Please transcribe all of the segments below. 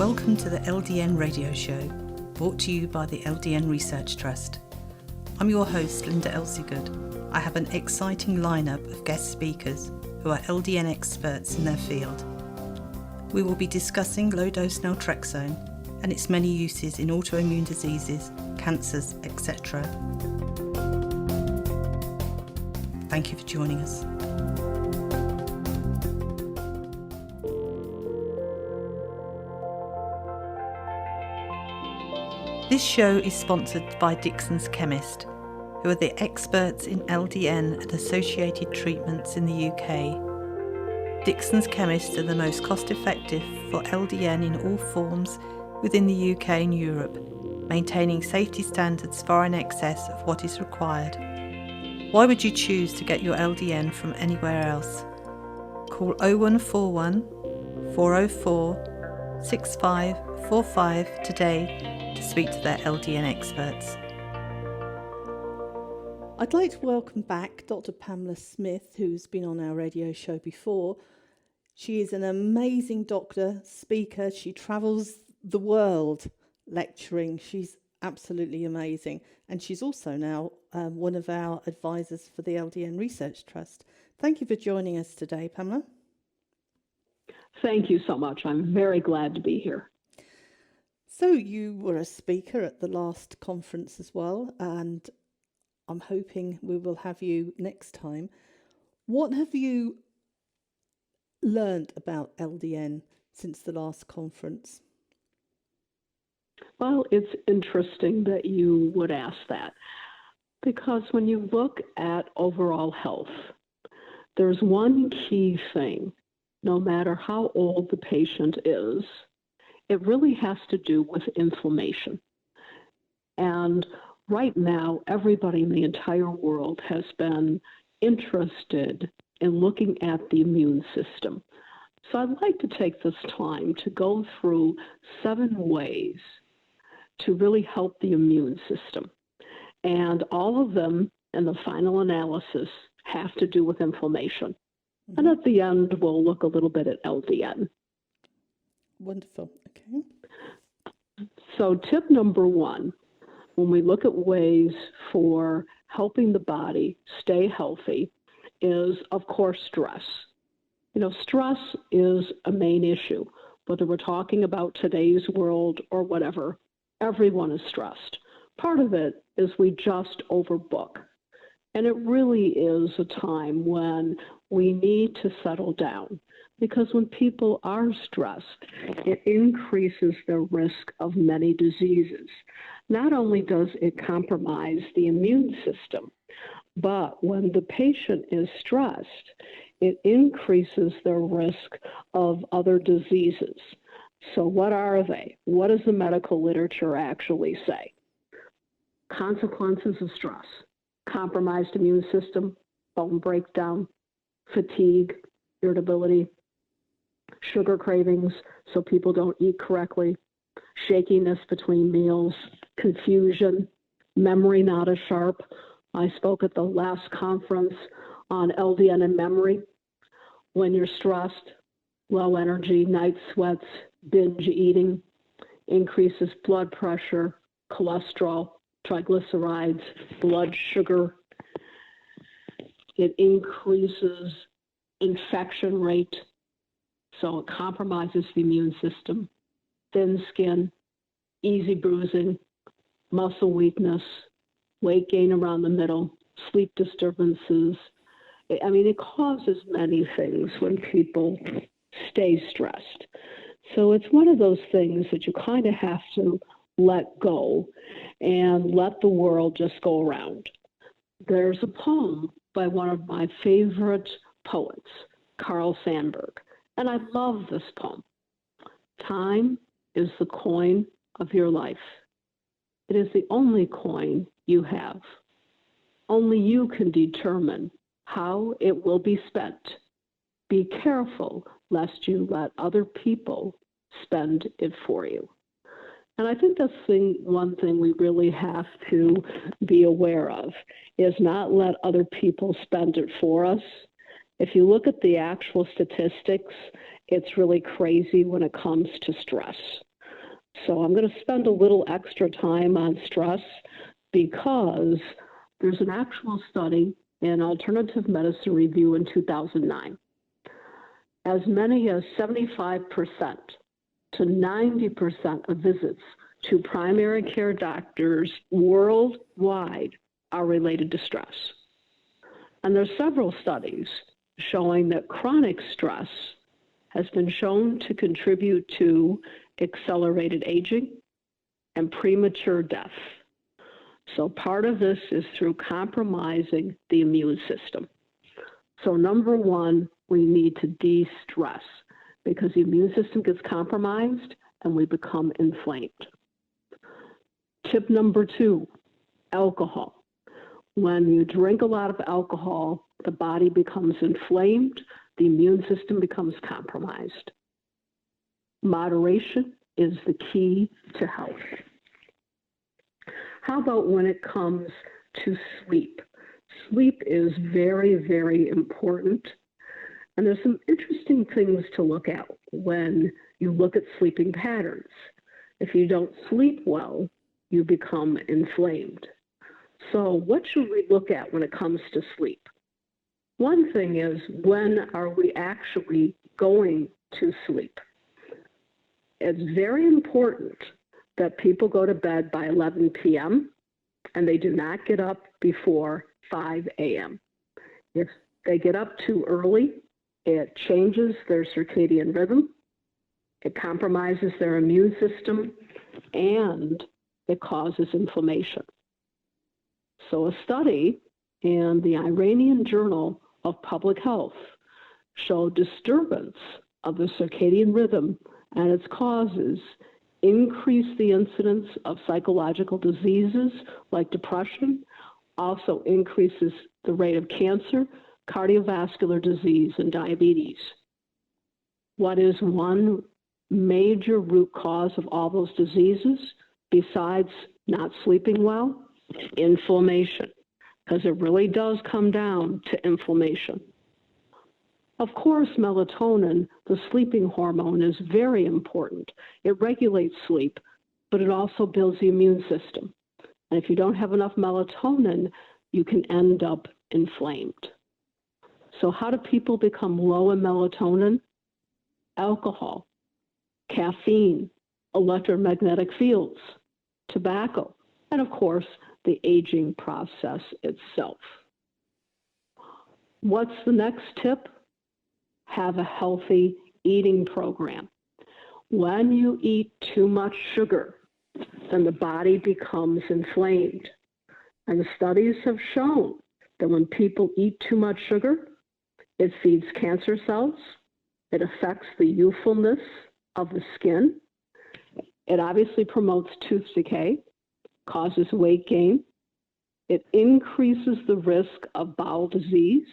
Welcome to the LDN radio show, brought to you by the LDN Research Trust. I'm your host, Linda Elseygood. I have an exciting lineup of guest speakers who are LDN experts in their field. We will be discussing low-dose naltrexone and its many uses in autoimmune diseases, cancers, etc. Thank you for joining us. This show is sponsored by Dixon's Chemist, who are the experts in LDN and associated treatments in the UK. Dixon's Chemist are the most cost-effective for LDN in all forms within the UK and Europe, maintaining safety standards far in excess of what is required. Why would you choose to get your LDN from anywhere else? Call 0141 404 6545 today to speak to their LDN experts. I'd like to welcome back Dr. Pamela Smith, who's been on our radio show before. She is an amazing doctor, speaker. She travels the world lecturing. She's absolutely amazing. And she's also now one of our advisors for the LDN Research Trust. Thank you for joining us today, Pamela. Thank you so much. I'm very glad to be here. So you were a speaker at the last conference as well, and I'm hoping we will have you next time. What have you learned about LDN since the last conference? Well, it's interesting that you would ask that, because when you look at overall health, there's one key thing, no matter how old the patient is, it really has to do with inflammation. And right now, everybody in the entire world has been interested in looking at the immune system. So I'd like to take this time to go through 7 ways to really help the immune system. And all of them, in the final analysis, have to do with inflammation. Mm-hmm. And at the end, we'll look a little bit at LDN. Wonderful. Okay. So tip number 1, when we look at ways for helping the body stay healthy, is, of course, stress. You know, stress is a main issue. Whether we're talking about today's world or whatever, everyone is stressed. Part of it is we just overbook. And it really is a time when we need to settle down. Because when people are stressed, it increases their risk of many diseases. Not only does it compromise the immune system, but when the patient is stressed, it increases their risk of other diseases. So what are they? What does the medical literature actually say? Consequences of stress: compromised immune system, bone breakdown, fatigue, irritability, sugar cravings, so people don't eat correctly, shakiness between meals, confusion, memory not as sharp. I spoke at the last conference on LDN and memory. When you're stressed, low energy, night sweats, binge eating, increases blood pressure, cholesterol, triglycerides, blood sugar. It increases infection rate, so it compromises the immune system. Thin skin, easy bruising, muscle weakness, weight gain around the middle, sleep disturbances. It causes many things when people stay stressed. So it's one of those things that you kind of have to let go and let the world just go around. There's a poem by one of my favorite poets, Carl Sandburg, and I love this poem. Time is the coin of your life. It is the only coin you have. Only you can determine how it will be spent. Be careful lest you let other people spend it for you. And I think that's one thing we really have to be aware of, is not let other people spend it for us. If you look at the actual statistics, it's really crazy when it comes to stress. So I'm going to spend a little extra time on stress because there's an actual study in Alternative Medicine Review in 2009. As many as 75% to 90% of visits to primary care doctors worldwide are related to stress. And there's several studies showing that chronic stress has been shown to contribute to accelerated aging and premature death. So part of this is through compromising the immune system. So number one, we need to de-stress because the immune system gets compromised and we become inflamed. Tip number two, alcohol. When you drink a lot of alcohol, the body becomes inflamed, the immune system becomes compromised. Moderation is the key to health. How about when it comes to sleep? Sleep is very, very important. And there's some interesting things to look at when you look at sleeping patterns. If you don't sleep well, you become inflamed. So what should we look at when it comes to sleep? One thing is, when are we actually going to sleep? It's very important that people go to bed by 11 p.m. and they do not get up before 5 a.m. If they get up too early, it changes their circadian rhythm, it compromises their immune system, and it causes inflammation. So a study in the Iranian Journal of Public Health showed disturbance of the circadian rhythm and its causes increase the incidence of psychological diseases like depression, also increases the rate of cancer, cardiovascular disease, and diabetes. What is one major root cause of all those diseases besides not sleeping well? Inflammation, because it really does come down to inflammation. Of course, melatonin, the sleeping hormone, is very important. It regulates sleep, but it also builds the immune system. And if you don't have enough melatonin, you can end up inflamed. So how do people become low in melatonin? Alcohol, caffeine, electromagnetic fields, tobacco, and of course, the aging process itself. What's the next tip? Have a healthy eating program. When you eat too much sugar, then the body becomes inflamed. And the studies have shown that when people eat too much sugar, it feeds cancer cells, it affects the youthfulness of the skin, it obviously promotes tooth decay, causes weight gain, it increases the risk of bowel disease.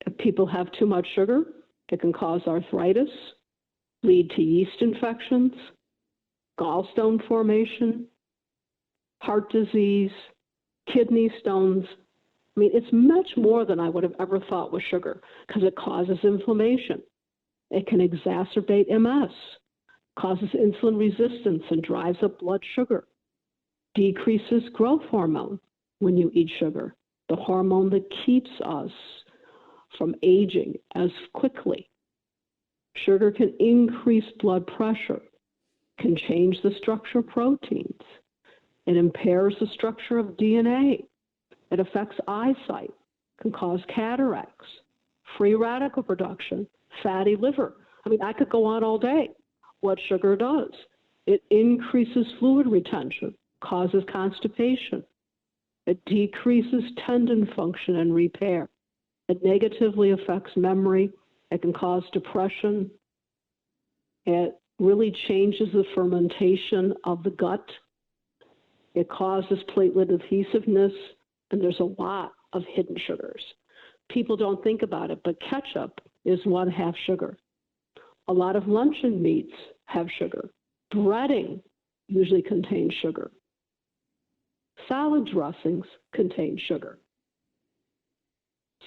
If people have too much sugar, it can cause arthritis, lead to yeast infections, gallstone formation, heart disease, kidney stones. I mean, it's much more than I would have ever thought with sugar because it causes inflammation. It can exacerbate MS, causes insulin resistance and drives up blood sugar, decreases growth hormone when you eat sugar, the hormone that keeps us from aging as quickly. Sugar can increase blood pressure, can change the structure of proteins. It impairs the structure of DNA. It affects eyesight, can cause cataracts, free radical production, fatty liver. I mean, I could go on all day. What sugar does? It increases fluid retention, causes constipation. It decreases tendon function and repair. It negatively affects memory. It can cause depression. It really changes the fermentation of the gut. It causes platelet adhesiveness, and there's a lot of hidden sugars. People don't think about it, but ketchup is 1/2 sugar. A lot of luncheon meats have sugar. Breading usually contains sugar. Salad dressings contain sugar.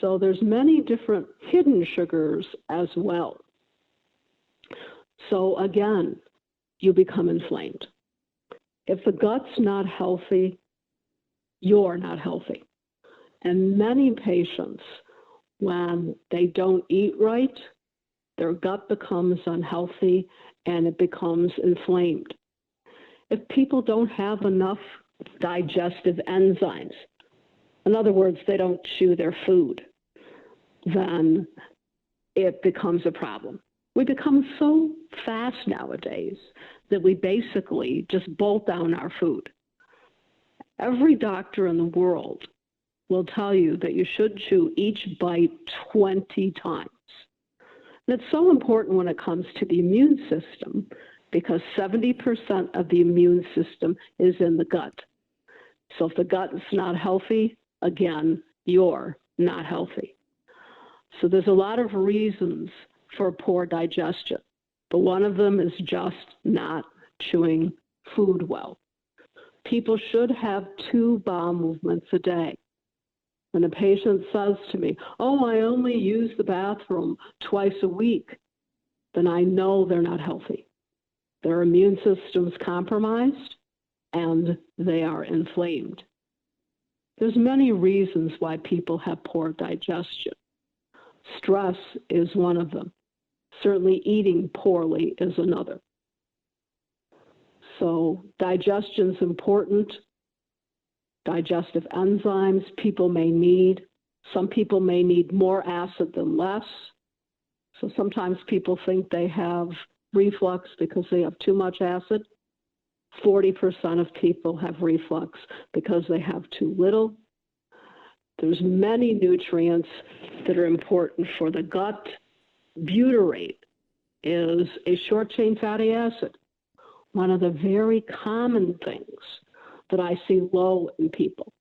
So there's many different hidden sugars as well. So again, you become inflamed. If the gut's not healthy, you're not healthy. And many patients, when they don't eat right, their gut becomes unhealthy and it becomes inflamed. If people don't have enough digestive enzymes, in other words, they don't chew their food, then it becomes a problem. We become so fast nowadays that we basically just bolt down our food. Every doctor in the world will tell you that you should chew each bite 20 times. And it's so important when it comes to the immune system because 70% of the immune system is in the gut. So if the gut is not healthy, again, you're not healthy. So there's a lot of reasons for poor digestion, but one of them is just not chewing food well. People should have 2 bowel movements a day. When a patient says to me, oh, I only use the bathroom twice a week, then I know they're not healthy. Their immune system's compromised and they are inflamed. There's many reasons why people have poor digestion. Stress is one of them. Certainly eating poorly is another. So digestion's important. Digestive enzymes people may need. Some people may need more acid than less. So sometimes people think they have reflux because they have too much acid. 40% of people have reflux because they have too little. There's many nutrients that are important for the gut. Butyrate is a short-chain fatty acid, one of the very common things that I see low in people.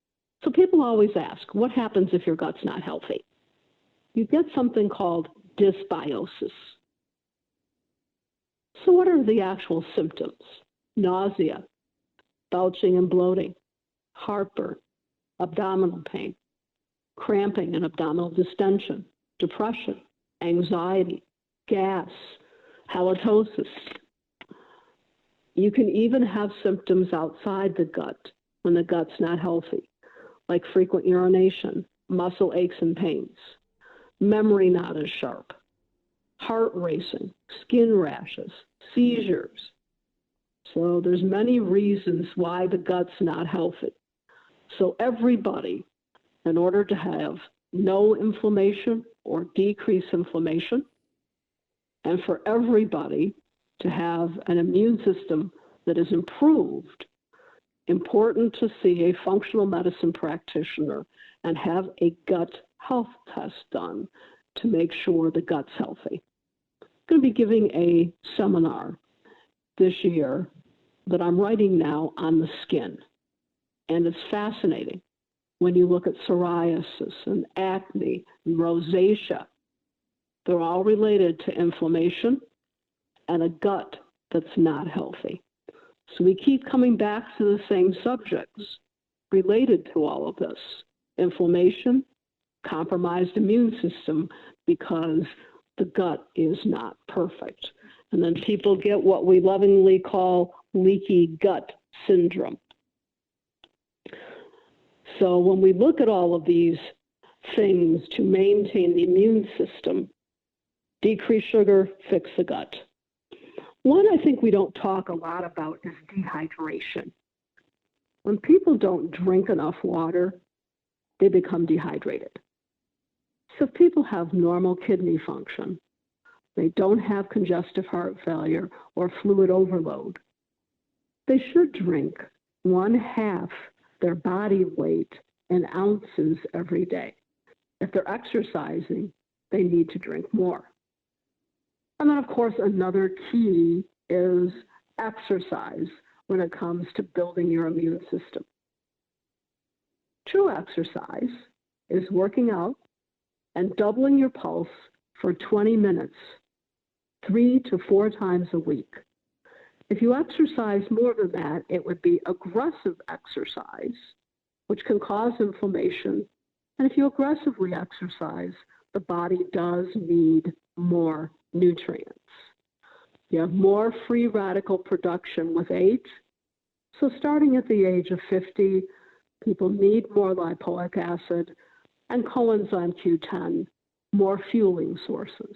So people always ask, what happens if your gut's not healthy? You get something called dysbiosis. So what are the actual symptoms? Nausea, belching and bloating, heartburn, abdominal pain, cramping and abdominal distension, depression, anxiety, gas, halitosis. You can even have symptoms outside the gut when the gut's not healthy, like frequent urination, muscle aches and pains, memory not as sharp, heart racing, skin rashes, seizures. So there's many reasons why the gut's not healthy. So everybody, in order to have no inflammation or decrease inflammation, and for everybody to have an immune system that is improved, important to see a functional medicine practitioner and have a gut health test done to make sure the gut's healthy. I'm going to be giving a seminar this year that I'm writing now on the skin, and it's fascinating. When you look at psoriasis and acne and rosacea, they're all related to inflammation and a gut that's not healthy. So we keep coming back to the same subjects related to all of this: inflammation, compromised immune system, because the gut is not perfect. And then people get what we lovingly call leaky gut syndrome. So when we look at all of these things to maintain the immune system, decrease sugar, fix the gut. One I think we don't talk a lot about is dehydration. When people don't drink enough water, they become dehydrated. So if people have normal kidney function, they don't have congestive heart failure or fluid overload, they should drink 1/2 their body weight in ounces every day. If they're exercising, they need to drink more. And then, of course, another key is exercise when it comes to building your immune system. True exercise is working out and doubling your pulse for 20 minutes, 3 to 4 times a week. If you exercise more than that, it would be aggressive exercise, which can cause inflammation. And if you aggressively exercise, the body does need more nutrients. You have more free radical production with age. So starting at the age of 50, people need more lipoic acid and coenzyme Q10, more fueling sources.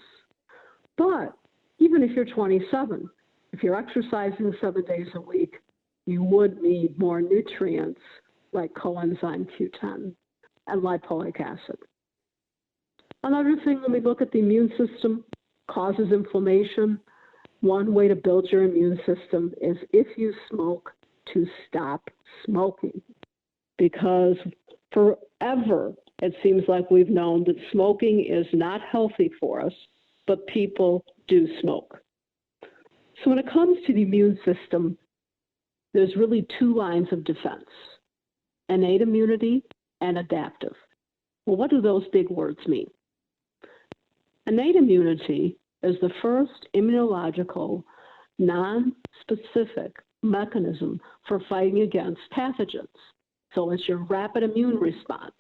But even if you're 27, if you're exercising 7 days a week, you would need more nutrients like coenzyme Q10 and lipoic acid. Another thing, when we look at the immune system, causes inflammation. One way to build your immune system is if you smoke, to stop smoking. Because forever, it seems like we've known that smoking is not healthy for us, but people do smoke. So when it comes to the immune system, there's really two lines of defense: innate immunity and adaptive. Well, what do those big words mean? Innate immunity is the first immunological, non-specific mechanism for fighting against pathogens. So it's your rapid immune response.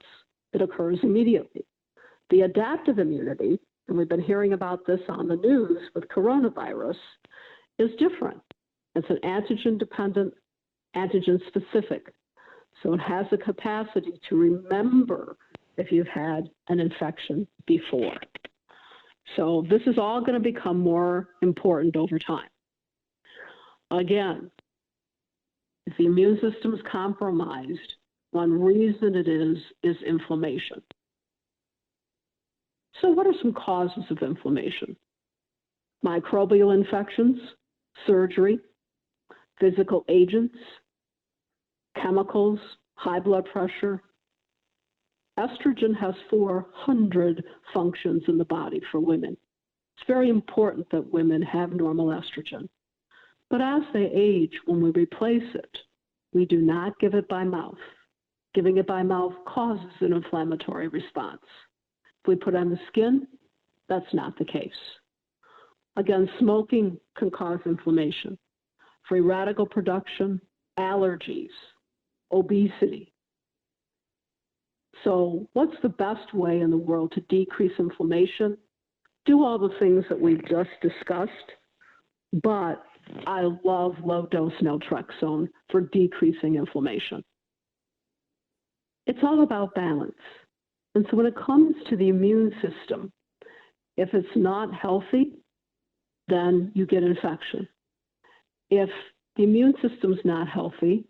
It occurs immediately. The adaptive immunity, and we've been hearing about this on the news with coronavirus, is different. It's an antigen-dependent, antigen-specific. So it has the capacity to remember if you've had an infection before. So this is all going to become more important over time. Again, if the immune system is compromised, one reason it is inflammation. So what are some causes of inflammation? Microbial infections, surgery, physical agents, chemicals, high blood pressure. Estrogen has 400 functions in the body for women. It's very important that women have normal estrogen. But as they age, when we replace it, we do not give it by mouth. Giving it by mouth causes an inflammatory response. If we put on the skin, that's not the case. Again, smoking can cause inflammation. Free radical production, allergies, obesity. So what's the best way in the world to decrease inflammation? Do all the things that we've just discussed, but I love low dose naltrexone for decreasing inflammation. It's all about balance. And so when it comes to the immune system, if it's not healthy, then you get infection. If the immune system's not healthy,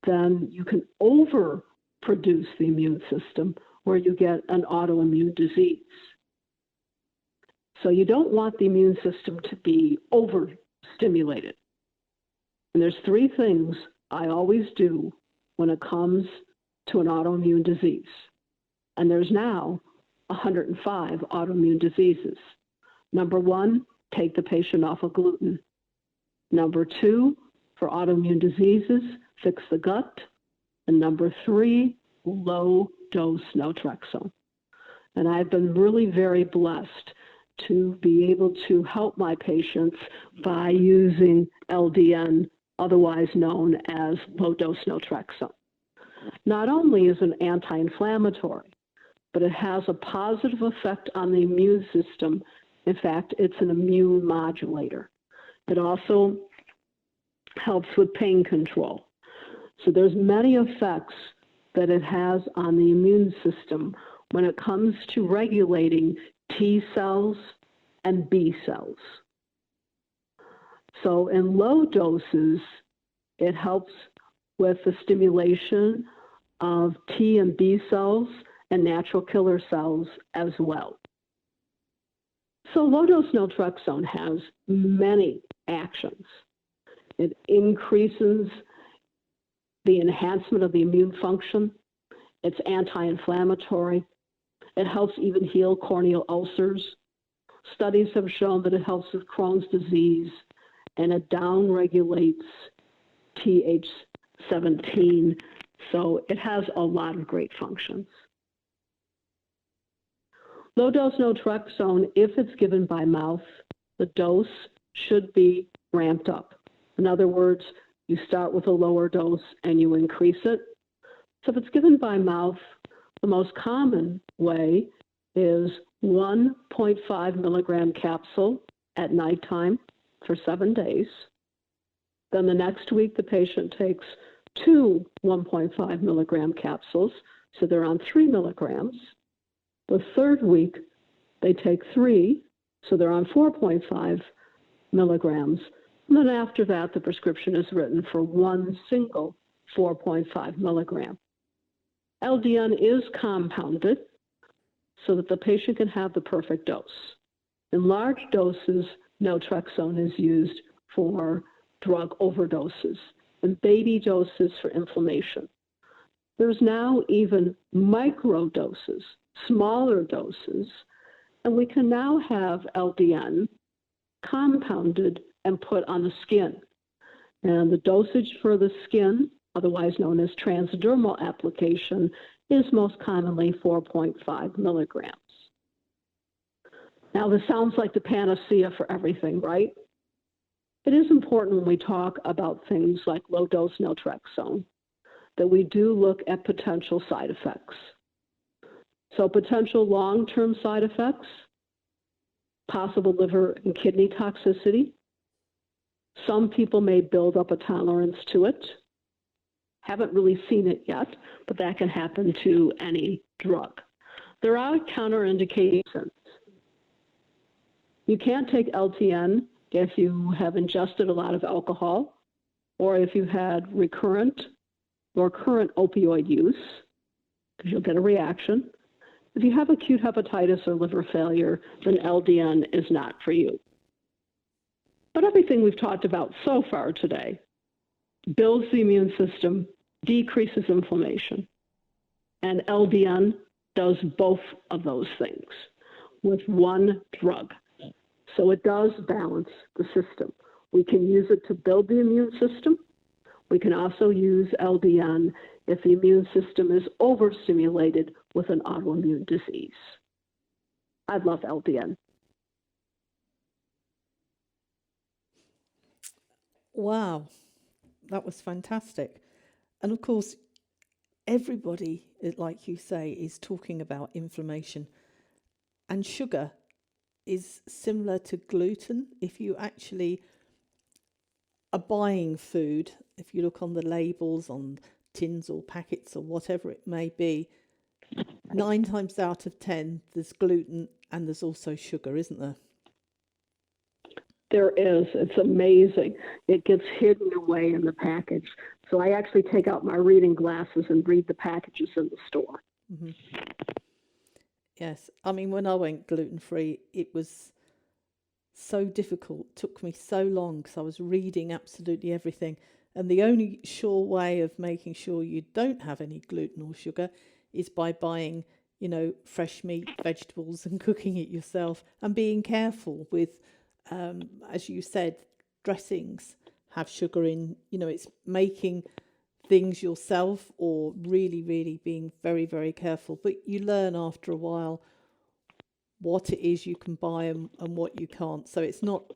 then you can overproduce the immune system where you get an autoimmune disease. So you don't want the immune system to be overstimulated. And there's three things I always do when it comes to an autoimmune disease. And there's now 105 autoimmune diseases. Number one, take the patient off of gluten. Number two, for autoimmune diseases, fix the gut. And number three, low dose naltrexone. And I've been really very blessed to be able to help my patients by using LDN, otherwise known as low dose naltrexone. Not only is it anti-inflammatory, but it has a positive effect on the immune system. In fact, it's an immune modulator. It also helps with pain control. So there's many effects that it has on the immune system when it comes to regulating T cells and B cells. So in low doses, it helps with the stimulation of T and B cells and natural killer cells as well. So low dose naltrexone has many actions. It increases the enhancement of the immune function. It's anti-inflammatory. It helps even heal corneal ulcers. Studies have shown that it helps with Crohn's disease, and it downregulates Th17. So it has a lot of great functions. Low dose naltrexone, if it's given by mouth, the dose should be ramped up. In other words, you start with a lower dose and you increase it. So if it's given by mouth, the most common way is 1.5 milligram capsule at nighttime for 7 days. Then the next week, the patient takes 2 1.5 milligram capsules, so they're on 3 milligrams. The third week, they take 3, so they're on 4.5 milligrams. And then after that, the prescription is written for one single 4.5 milligram. LDN is compounded so that the patient can have the perfect dose. In large doses, naltrexone is used for drug overdoses and baby doses for inflammation. There's now even micro doses, smaller doses, and we can now have LDN compounded and put on the skin. And the dosage for the skin, otherwise known as transdermal application, is most commonly 4.5 milligrams. Now, this sounds like the panacea for everything, right? It is important when we talk about things like low-dose naltrexone that we do look at potential side effects. So potential long-term side effects, possible liver and kidney toxicity. Some people may build up a tolerance to it. Haven't really seen it yet, but that can happen to any drug. There are counterindications. You can't take LTN if you have ingested a lot of alcohol or if you've had recurrent or current opioid use, because you'll get a reaction. If you have acute hepatitis or liver failure, then LDN is not for you. But everything we've talked about so far today builds the immune system, decreases inflammation, and LDN does both of those things with one drug. So it does balance the system. We can use it to build the immune system. We can also use LDN if the immune system is overstimulated with an autoimmune disease. I love LDN. Wow, that was fantastic. And of course, everybody, like you say, is talking about inflammation. And sugar is similar to gluten. If you actually are buying food, if you look on the labels, on tins or packets or whatever it may be, 9 times out of 10, there's gluten and there's also sugar, isn't there? There is. It's amazing. It gets hidden away in the package. So I actually take out my reading glasses and read the packages in the store. Mm-hmm. Yes. I mean, when I went gluten-free, it was so difficult. It took me so long because I was reading absolutely everything. And the only sure way of making sure you don't have any gluten or sugar is by buying, fresh meat, vegetables and cooking it yourself and being careful with, as you said, dressings have sugar in, it's making things yourself or really, really being very, very careful. But you learn after a while what it is you can buy and what you can't. So it's not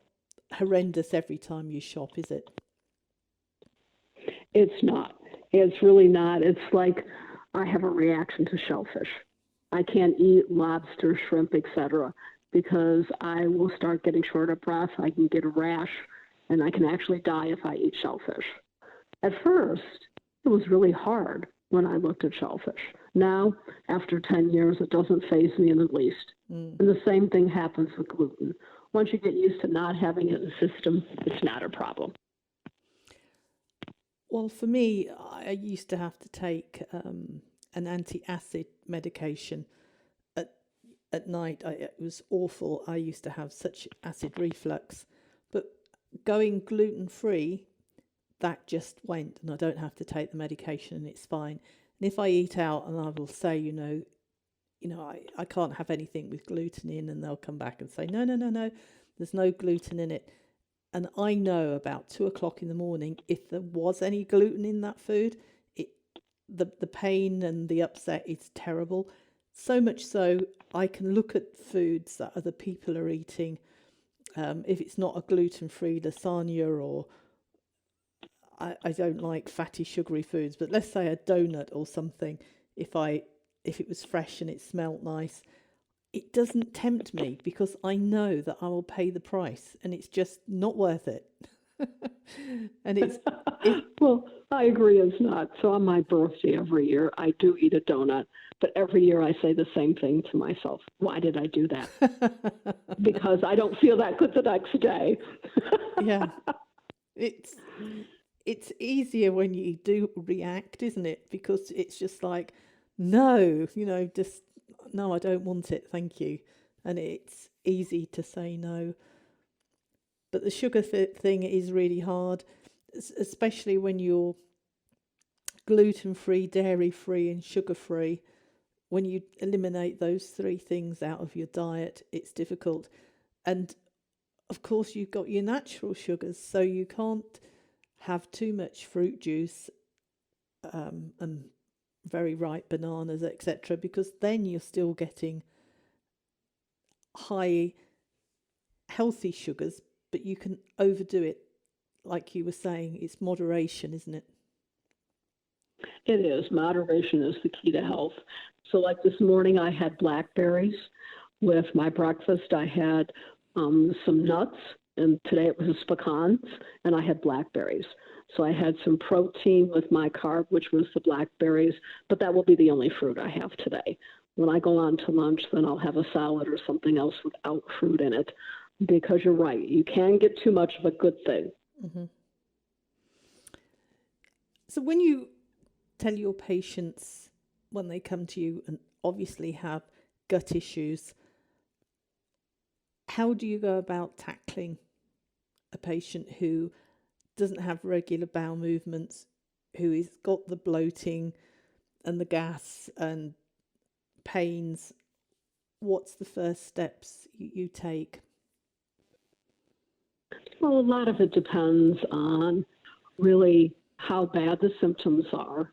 horrendous every time you shop, is it? It's not. It's really not. It's like I have a reaction to shellfish. I can't eat lobster, shrimp, etc., because I will start getting short of breath. I can get a rash, and I can actually die if I eat shellfish. At first, it was really hard when I looked at shellfish. Now, after 10 years, it doesn't faze me in the least. And the same thing happens with gluten. Once you get used to not having it in the system, it's not a problem. Well, for me, I used to have to take an anti-acid medication at night. It was awful. I used to have such acid reflux. But going gluten-free, that just went, and I don't have to take the medication, and it's fine. And if I eat out and I will say, I can't have anything with gluten in, and they'll come back and say, no, there's no gluten in it. And I know about 2:00 in the morning, if there was any gluten in that food, the pain and the upset is terrible. So much so, I can look at foods that other people are eating. If it's not a gluten-free lasagna, or I don't like fatty, sugary foods, but let's say a donut or something, if it was fresh and it smelled nice, it doesn't tempt me because I know that I will pay the price and it's just not worth it. And it Well, I agree it's not. So on my birthday every year, I do eat a donut. But every year I say the same thing to myself. Why did I do that? Because I don't feel that good the next day. yeah, it's easier when you do react, isn't it? Because it's just like, no, just no, I don't want it, thank you. And it's easy to say no. But the sugar thing is really hard, especially when you're gluten-free, dairy-free and sugar-free. When you eliminate those three things out of your diet, it's difficult. And of course, you've got your natural sugars, so you can't have too much fruit juice and very ripe bananas, etc., because then you're still getting high healthy sugars, but you can overdo it. Like you were saying, it's moderation, isn't it? It is. Moderation is the key to health. So like this morning, I had blackberries with my breakfast. I had some nuts, and today it was pecans, and I had blackberries. So I had some protein with my carb, which was the blackberries, but that will be the only fruit I have today. When I go on to lunch, then I'll have a salad or something else without fruit in it, because you're right. You can get too much of a good thing. Mm-hmm. So when you tell your patients when they come to you and obviously have gut issues, how do you go about tackling a patient who doesn't have regular bowel movements, who has got the bloating and the gas and pains? What's the first steps you take? Well, a lot of it depends on really how bad the symptoms are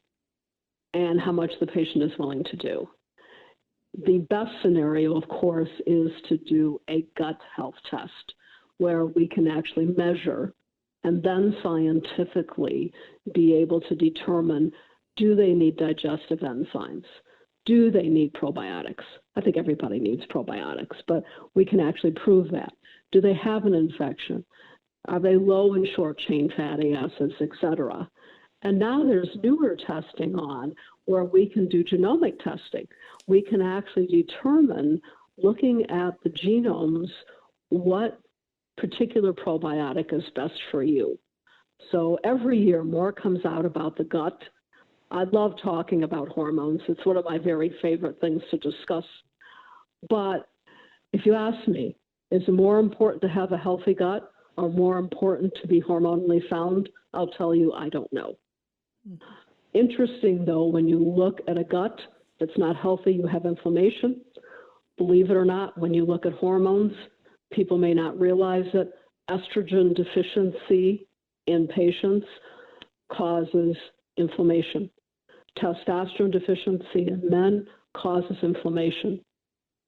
and how much the patient is willing to do. The best scenario, of course, is to do a gut health test where we can actually measure and then scientifically be able to determine, do they need digestive enzymes? Do they need probiotics? I think everybody needs probiotics, but we can actually prove that. Do they have an infection? Are they low in short-chain fatty acids, et cetera? And now there's newer testing on where we can do genomic testing. We can actually determine, looking at the genomes, what particular probiotic is best for you. So every year more comes out about the gut. I love talking about hormones. It's one of my very favorite things to discuss. But if you ask me, is it more important to have a healthy gut or more important to be hormonally sound? I'll tell you, I don't know. Interesting, though, when you look at a gut that's not healthy, you have inflammation. Believe it or not, when you look at hormones, people may not realize that estrogen deficiency in patients causes inflammation. Testosterone deficiency in men causes inflammation.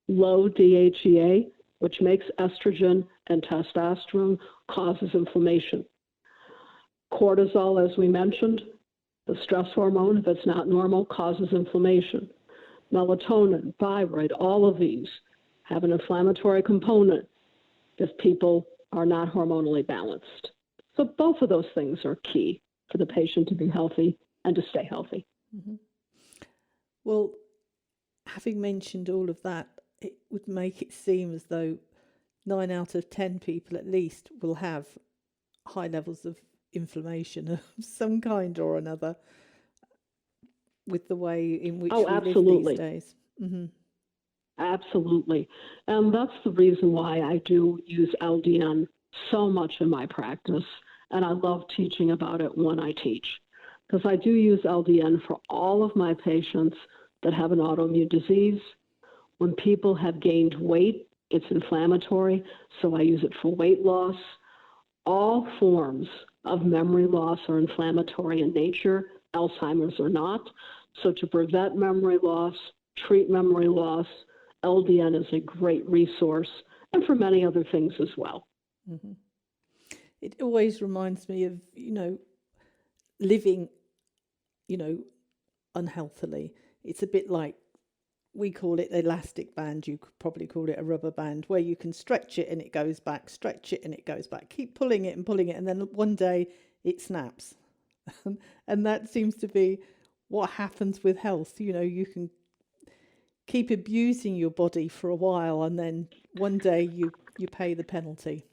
Low DHEA, which makes estrogen and testosterone, causes inflammation. Cortisol, as we mentioned, the stress hormone, if it's not normal, causes inflammation. Melatonin, thyroid, all of these have an inflammatory component if people are not hormonally balanced. So both of those things are key for the patient to be healthy and to stay healthy. Mm-hmm. Well, having mentioned all of that, it would make it seem as though 9 out of 10 people at least will have high levels of inflammation of some kind or another with the way in which we live these days. Mm-hmm. Absolutely. And that's the reason why I do use LDN so much in my practice. And I love teaching about it when I teach, because I do use LDN for all of my patients that have an autoimmune disease. When people have gained weight, it's inflammatory, so I use it for weight loss. All forms of memory loss are inflammatory in nature, Alzheimer's or not. So to prevent memory loss, treat memory loss, LDN is a great resource, and for many other things as well. Mm-hmm. It always reminds me of, living, unhealthily. It's a bit like we call it elastic band, you could probably call it a rubber band, where you can stretch it and it goes back, stretch it and it goes back. Keep pulling it, and then one day it snaps. And that seems to be what happens with health. You know, you can keep abusing your body for a while, and then one day you pay the penalty.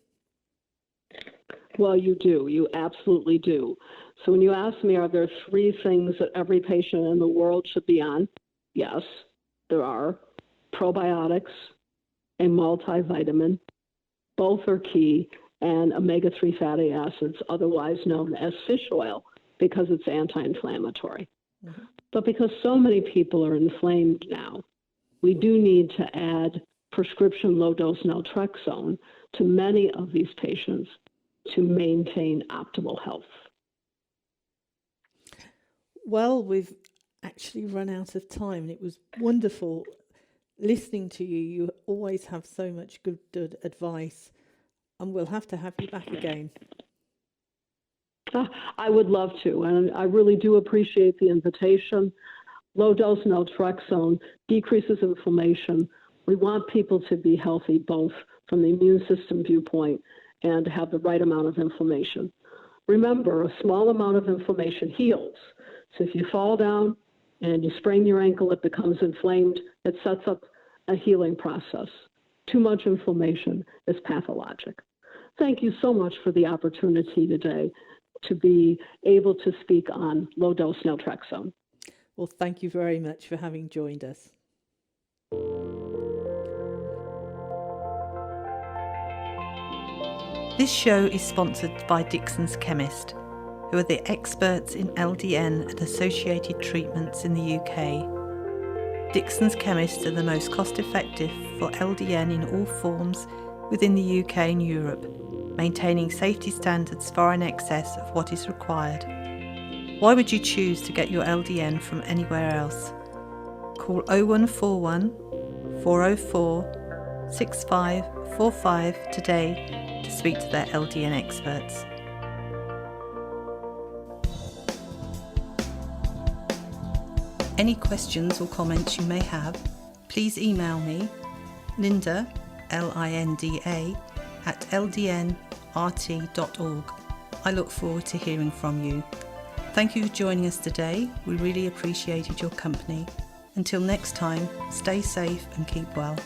Well, you do. You absolutely do. So when you ask me, are there 3 things that every patient in the world should be on? Yes, there are. Probiotics, a multivitamin, both are key, and omega-3 fatty acids, otherwise known as fish oil, because it's anti-inflammatory. Mm-hmm. But because so many people are inflamed now, we do need to add prescription low-dose naltrexone to many of these patients to maintain optimal health. Well, we've actually run out of time, and it was wonderful listening to you. You always have so much good advice, and we'll have to have you back again. I would love to, and I really do appreciate the invitation. Low-dose naltrexone decreases inflammation. We want people to be healthy, both from the immune system viewpoint and have the right amount of inflammation. Remember, a small amount of inflammation heals. So if you fall down and you sprain your ankle, it becomes inflamed. It sets up a healing process. Too much inflammation is pathologic. Thank you so much for the opportunity today to be able to speak on low-dose naltrexone. Well, thank you very much for having joined us. This show is sponsored by Dixon's Chemist, who are the experts in LDN and associated treatments in the UK. Dixon's Chemist are the most cost-effective for LDN in all forms within the UK and Europe, maintaining safety standards far in excess of what is required. Why would you choose to get your LDN from anywhere else? Call 0141 404 6545 today to speak to their LDN experts. Any questions or comments you may have, please email me, Linda, Linda, at ldnrt.org. I look forward to hearing from you. Thank you for joining us today. We really appreciated your company. Until next time, stay safe and keep well.